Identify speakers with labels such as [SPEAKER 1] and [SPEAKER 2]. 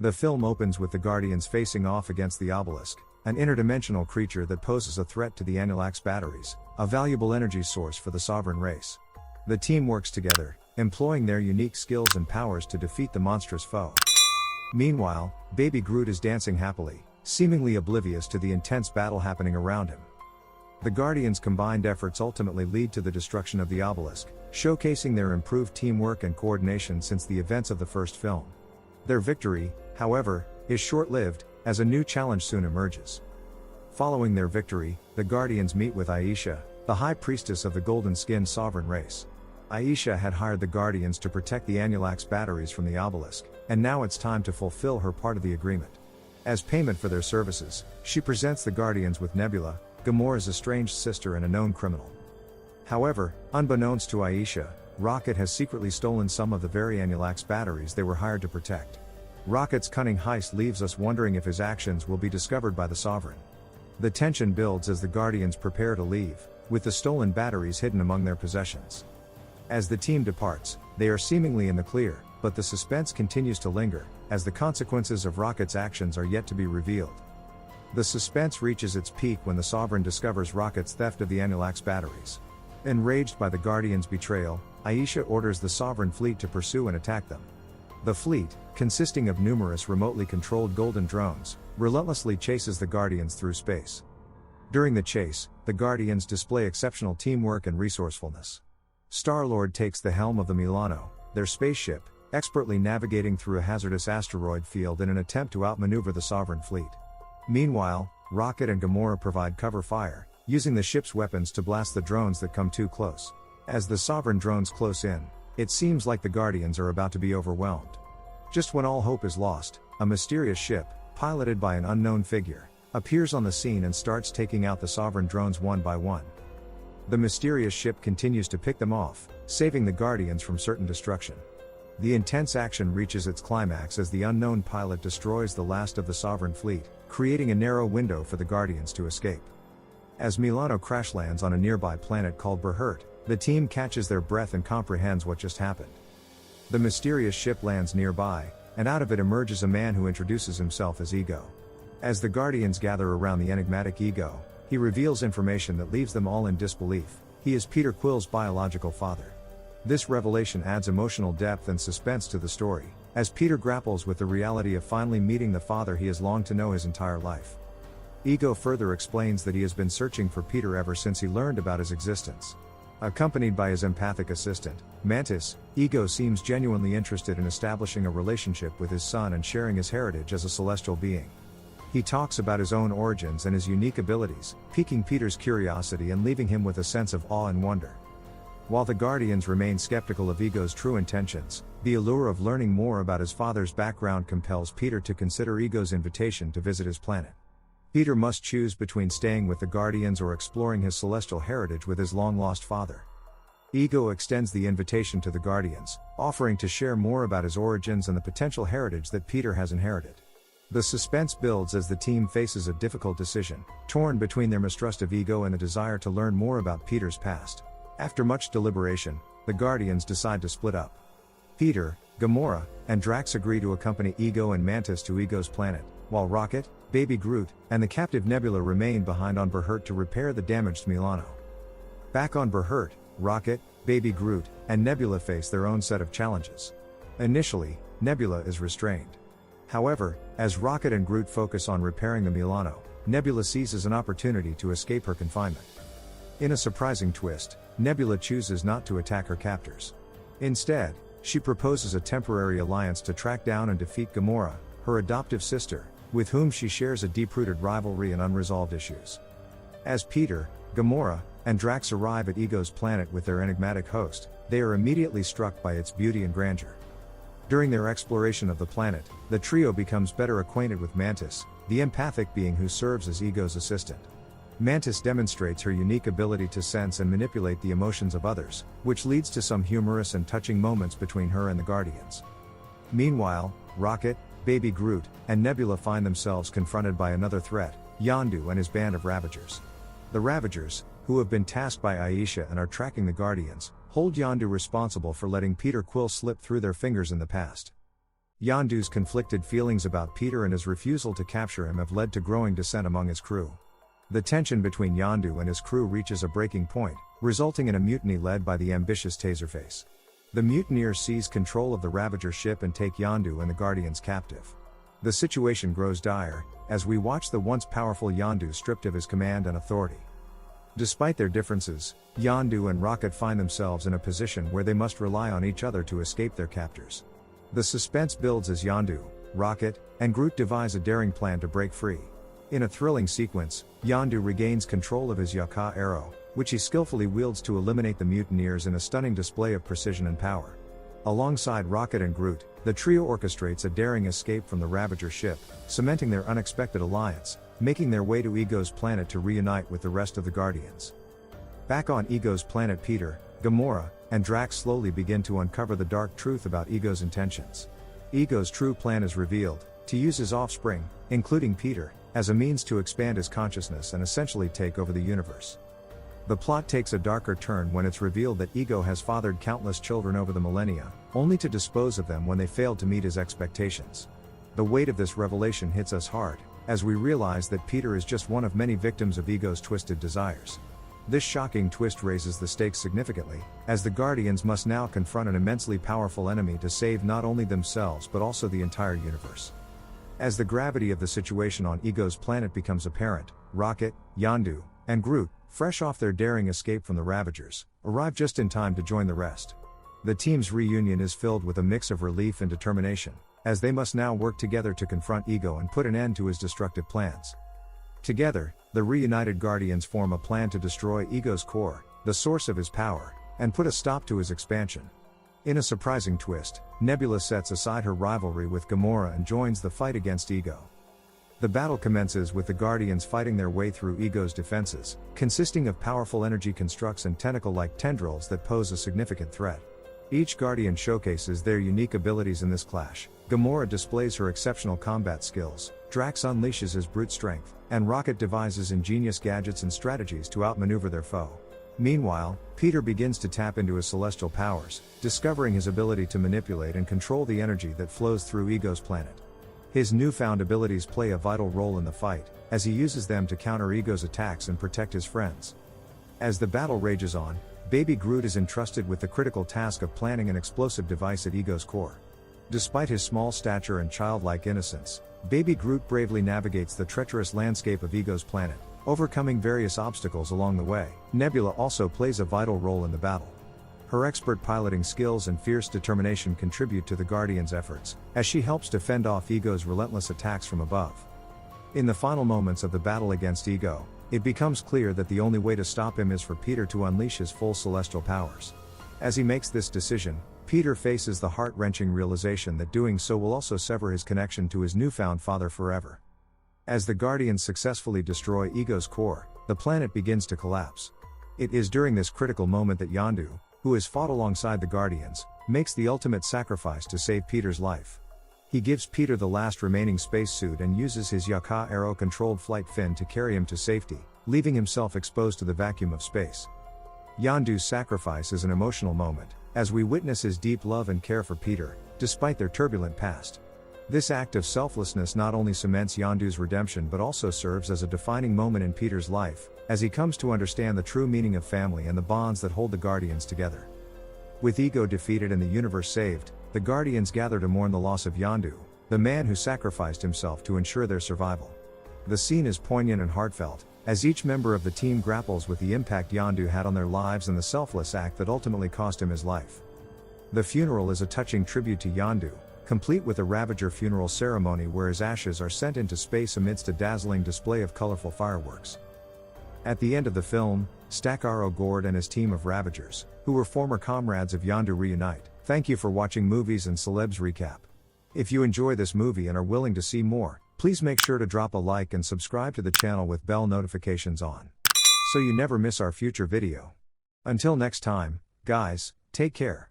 [SPEAKER 1] The film opens with the Guardians facing off against the obelisk, an interdimensional creature that poses a threat to the Anulax batteries, a valuable energy source for the sovereign race. The team works together, employing their unique skills and powers to defeat the monstrous foe. Meanwhile, Baby Groot is dancing happily, seemingly oblivious to the intense battle happening around him. The Guardians' combined efforts ultimately lead to the destruction of the obelisk, showcasing their improved teamwork and coordination since the events of the first film. Their victory, however, is short-lived, as a new challenge soon emerges. Following their victory, the Guardians meet with Aisha, the High Priestess of the Golden-Skinned Sovereign Race. Aisha had hired the Guardians to protect the Anulax batteries from the obelisk, and now it's time to fulfill her part of the agreement. As payment for their services, she presents the Guardians with Nebula, Gamora's estranged sister and a known criminal. However, unbeknownst to Aisha, Rocket has secretly stolen some of the very Anulax batteries they were hired to protect. Rocket's cunning heist leaves us wondering if his actions will be discovered by the Sovereign. The tension builds as the Guardians prepare to leave, with the stolen batteries hidden among their possessions. As the team departs, they are seemingly in the clear, but the suspense continues to linger, as the consequences of Rocket's actions are yet to be revealed. The suspense reaches its peak when the Sovereign discovers Rocket's theft of the Anulax batteries. Enraged by the Guardians' betrayal, Aisha orders the Sovereign fleet to pursue and attack them. The fleet, consisting of numerous remotely controlled golden drones, relentlessly chases the Guardians through space. During the chase, the Guardians display exceptional teamwork and resourcefulness. Star-Lord takes the helm of the Milano, their spaceship, expertly navigating through a hazardous asteroid field in an attempt to outmaneuver the Sovereign fleet. Meanwhile, Rocket and Gamora provide cover fire, using the ship's weapons to blast the drones that come too close. As the Sovereign drones close in, it seems like the Guardians are about to be overwhelmed. Just when all hope is lost, a mysterious ship, piloted by an unknown figure, appears on the scene and starts taking out the Sovereign drones one by one. The mysterious ship continues to pick them off, saving the Guardians from certain destruction. The intense action reaches its climax as the unknown pilot destroys the last of the Sovereign fleet, creating a narrow window for the Guardians to escape. As Milano crash lands on a nearby planet called Berhurt, the team catches their breath and comprehends what just happened. The mysterious ship lands nearby, and out of it emerges a man who introduces himself as Ego. As the Guardians gather around the enigmatic Ego, he reveals information that leaves them all in disbelief. He is Peter Quill's biological father. This revelation adds emotional depth and suspense to the story, as Peter grapples with the reality of finally meeting the father he has longed to know his entire life. Ego further explains that he has been searching for Peter ever since he learned about his existence. Accompanied by his empathic assistant, Mantis, Ego seems genuinely interested in establishing a relationship with his son and sharing his heritage as a celestial being. He talks about his own origins and his unique abilities, piquing Peter's curiosity and leaving him with a sense of awe and wonder. While the Guardians remain skeptical of Ego's true intentions, the allure of learning more about his father's background compels Peter to consider Ego's invitation to visit his planet. Peter must choose between staying with the Guardians or exploring his celestial heritage with his long-lost father. Ego extends the invitation to the Guardians, offering to share more about his origins and the potential heritage that Peter has inherited. The suspense builds as the team faces a difficult decision, torn between their mistrust of Ego and the desire to learn more about Peter's past. After much deliberation, the Guardians decide to split up. Peter, Gamora, and Drax agree to accompany Ego and Mantis to Ego's planet, while Rocket, Baby Groot, and the captive Nebula remain behind on Berhurt to repair the damaged Milano. Back on Berhurt, Rocket, Baby Groot, and Nebula face their own set of challenges. Initially, Nebula is restrained. However, as Rocket and Groot focus on repairing the Milano, Nebula seizes an opportunity to escape her confinement. In a surprising twist, Nebula chooses not to attack her captors. Instead, she proposes a temporary alliance to track down and defeat Gamora, her adoptive sister, with whom she shares a deep-rooted rivalry and unresolved issues. As Peter, Gamora, and Drax arrive at Ego's planet with their enigmatic host, they are immediately struck by its beauty and grandeur. During their exploration of the planet, the trio becomes better acquainted with Mantis, the empathic being who serves as Ego's assistant. Mantis demonstrates her unique ability to sense and manipulate the emotions of others, which leads to some humorous and touching moments between her and the Guardians. Meanwhile, Rocket, Baby Groot, and Nebula find themselves confronted by another threat, Yondu and his band of Ravagers. The Ravagers, who have been tasked by Aisha and are tracking the Guardians, hold Yondu responsible for letting Peter Quill slip through their fingers in the past. Yondu's conflicted feelings about Peter and his refusal to capture him have led to growing dissent among his crew. The tension between Yondu and his crew reaches a breaking point, resulting in a mutiny led by the ambitious Taserface. The mutineers seize control of the Ravager ship and take Yondu and the Guardians captive. The situation grows dire, as we watch the once powerful Yondu stripped of his command and authority. Despite their differences, Yondu and Rocket find themselves in a position where they must rely on each other to escape their captors. The suspense builds as Yondu, Rocket, and Groot devise a daring plan to break free. In a thrilling sequence, Yondu regains control of his Yaka arrow, which he skillfully wields to eliminate the mutineers in a stunning display of precision and power. Alongside Rocket and Groot, the trio orchestrates a daring escape from the Ravager ship, cementing their unexpected alliance, making their way to Ego's planet to reunite with the rest of the Guardians. Back on Ego's planet, Peter, Gamora, and Drax slowly begin to uncover the dark truth about Ego's intentions. Ego's true plan is revealed: to use his offspring, including Peter, as a means to expand his consciousness and essentially take over the universe. The plot takes a darker turn when it's revealed that Ego has fathered countless children over the millennia, only to dispose of them when they failed to meet his expectations. The weight of this revelation hits us hard, as we realize that Peter is just one of many victims of Ego's twisted desires. This shocking twist raises the stakes significantly, as the Guardians must now confront an immensely powerful enemy to save not only themselves but also the entire universe. As the gravity of the situation on Ego's planet becomes apparent, Rocket, Yondu, and Groot, fresh off their daring escape from the Ravagers, arrive just in time to join the rest. The team's reunion is filled with a mix of relief and determination, as they must now work together to confront Ego and put an end to his destructive plans. Together, the reunited Guardians form a plan to destroy Ego's core, the source of his power, and put a stop to his expansion. In a surprising twist, Nebula sets aside her rivalry with Gamora and joins the fight against Ego. The battle commences with the Guardians fighting their way through Ego's defenses, consisting of powerful energy constructs and tentacle-like tendrils that pose a significant threat. Each Guardian showcases their unique abilities in this clash. Gamora displays her exceptional combat skills, Drax unleashes his brute strength, and Rocket devises ingenious gadgets and strategies to outmaneuver their foe. Meanwhile, Peter begins to tap into his celestial powers, discovering his ability to manipulate and control the energy that flows through Ego's planet. His newfound abilities play a vital role in the fight, as he uses them to counter Ego's attacks and protect his friends. As the battle rages on, Baby Groot is entrusted with the critical task of planting an explosive device at Ego's core. Despite his small stature and childlike innocence, Baby Groot bravely navigates the treacherous landscape of Ego's planet, overcoming various obstacles along the way. Nebula also plays a vital role in the battle. Her expert piloting skills and fierce determination contribute to the Guardians' efforts, as she helps to fend off Ego's relentless attacks from above. In the final moments of the battle against Ego, it becomes clear that the only way to stop him is for Peter to unleash his full celestial powers. As he makes this decision, Peter faces the heart-wrenching realization that doing so will also sever his connection to his newfound father forever. As the Guardians successfully destroy Ego's core, the planet begins to collapse. It is during this critical moment that Yondu, who has fought alongside the Guardians, makes the ultimate sacrifice to save Peter's life. He gives Peter the last remaining spacesuit and uses his Yaka arrow-controlled flight fin to carry him to safety, leaving himself exposed to the vacuum of space. Yondu's sacrifice is an emotional moment, as we witness his deep love and care for Peter, despite their turbulent past. This act of selflessness not only cements Yondu's redemption but also serves as a defining moment in Peter's life, as he comes to understand the true meaning of family and the bonds that hold the Guardians together. With Ego defeated and the universe saved, the Guardians gather to mourn the loss of Yondu, the man who sacrificed himself to ensure their survival. The scene is poignant and heartfelt, as each member of the team grapples with the impact Yondu had on their lives and the selfless act that ultimately cost him his life. The funeral is a touching tribute to Yondu, complete with a Ravager funeral ceremony where his ashes are sent into space amidst a dazzling display of colorful fireworks. At the end of the film, Stackaro Gord and his team of Ravagers, who were former comrades of Yondu, reunite. Thank you for watching Movies and Celebs Recap. If you enjoy this movie and are willing to see more, please make sure to drop a like and subscribe to the channel with bell notifications on, so you never miss our future video. Until next time, guys, take care.